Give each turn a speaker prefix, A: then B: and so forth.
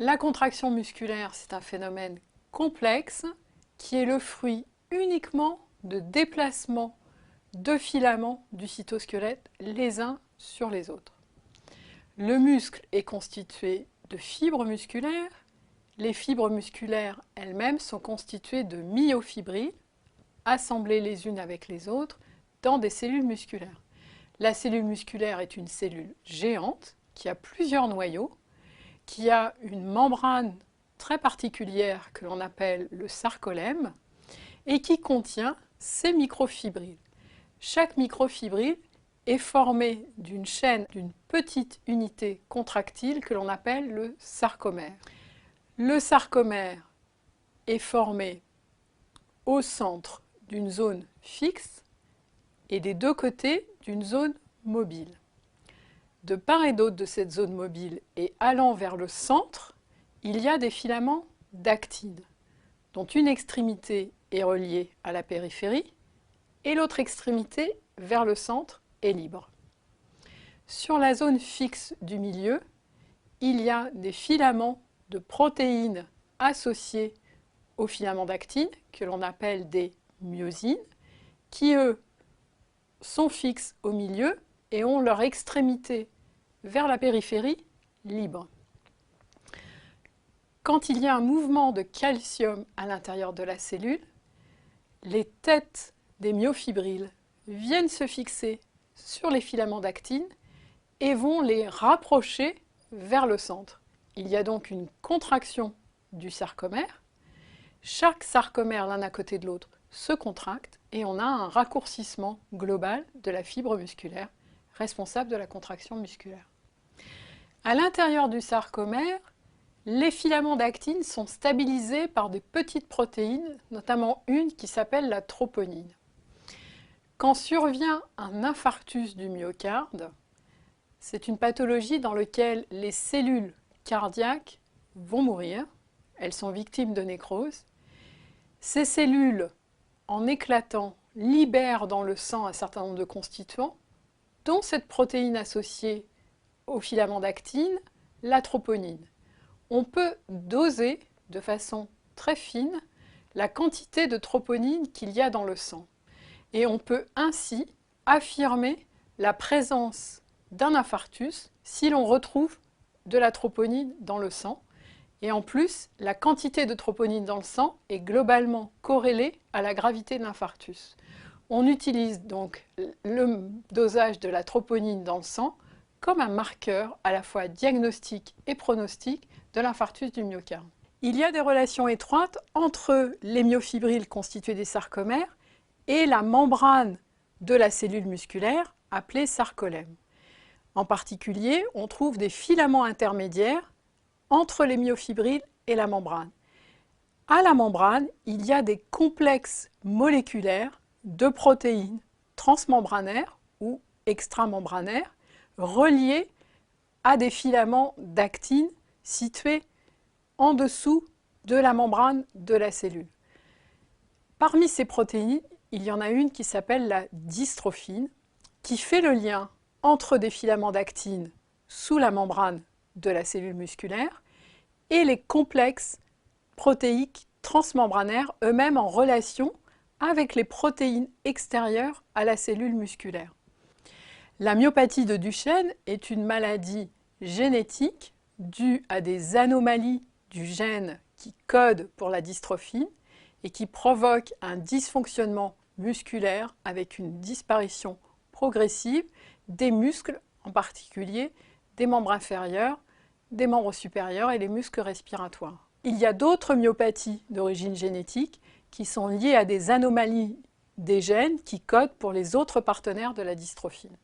A: La contraction musculaire, c'est un phénomène complexe qui est le fruit uniquement de déplacements de filaments du cytosquelette les uns sur les autres. Le muscle est constitué de fibres musculaires. Les fibres musculaires elles-mêmes sont constituées de myofibrilles, assemblées les unes avec les autres dans des cellules musculaires. La cellule musculaire est une cellule géante qui a plusieurs noyaux, qui a une membrane très particulière que l'on appelle le sarcolème et qui contient ces microfibrilles. Chaque microfibrille est formée d'une chaîne, d'une petite unité contractile que l'on appelle le sarcomère. Le sarcomère est formé au centre d'une zone fixe et des deux côtés d'une zone mobile. De part et d'autre de cette zone mobile et allant vers le centre, il y a des filaments d'actine, dont une extrémité est reliée à la périphérie et l'autre extrémité vers le centre est libre. Sur la zone fixe du milieu, il y a des filaments de protéines associés aux filaments d'actine, que l'on appelle des myosines, qui eux sont fixes au milieu et ont leur extrémité vers la périphérie libre. Quand il y a un mouvement de calcium à l'intérieur de la cellule, les têtes des myofibrilles viennent se fixer sur les filaments d'actine et vont les rapprocher vers le centre. Il y a donc une contraction du sarcomère. Chaque sarcomère l'un à côté de l'autre se contracte et on a un raccourcissement global de la fibre musculaire responsable de la contraction musculaire. À l'intérieur du sarcomère, les filaments d'actine sont stabilisés par des petites protéines, notamment une qui s'appelle la troponine. Quand survient un infarctus du myocarde, c'est une pathologie dans laquelle les cellules cardiaques vont mourir, elles sont victimes de nécrose. Ces cellules, en éclatant, libèrent dans le sang un certain nombre de constituants, dont cette protéine associée au filament d'actine, la troponine. On peut doser de façon très fine la quantité de troponine qu'il y a dans le sang. Et on peut ainsi affirmer la présence d'un infarctus si l'on retrouve de la troponine dans le sang. Et en plus, la quantité de troponine dans le sang est globalement corrélée à la gravité de l'infarctus. On utilise donc le dosage de la troponine dans le sang comme un marqueur à la fois diagnostique et pronostic de l'infarctus du myocarde. Il y a des relations étroites entre les myofibrilles constituées des sarcomères et la membrane de la cellule musculaire appelée sarcolème. En particulier, on trouve des filaments intermédiaires entre les myofibrilles et la membrane. À la membrane, il y a des complexes moléculaires de protéines transmembranaires ou extramembranaires reliés à des filaments d'actine situés en dessous de la membrane de la cellule. Parmi ces protéines, il y en a une qui s'appelle la dystrophine, qui fait le lien entre des filaments d'actine sous la membrane de la cellule musculaire et les complexes protéiques transmembranaires, eux-mêmes en relation avec les protéines extérieures à la cellule musculaire. La myopathie de Duchenne est une maladie génétique due à des anomalies du gène qui code pour la dystrophine et qui provoque un dysfonctionnement musculaire avec une disparition progressive des muscles, en particulier des membres inférieurs, des membres supérieurs et les muscles respiratoires. Il y a d'autres myopathies d'origine génétique qui sont liées à des anomalies des gènes qui codent pour les autres partenaires de la dystrophine.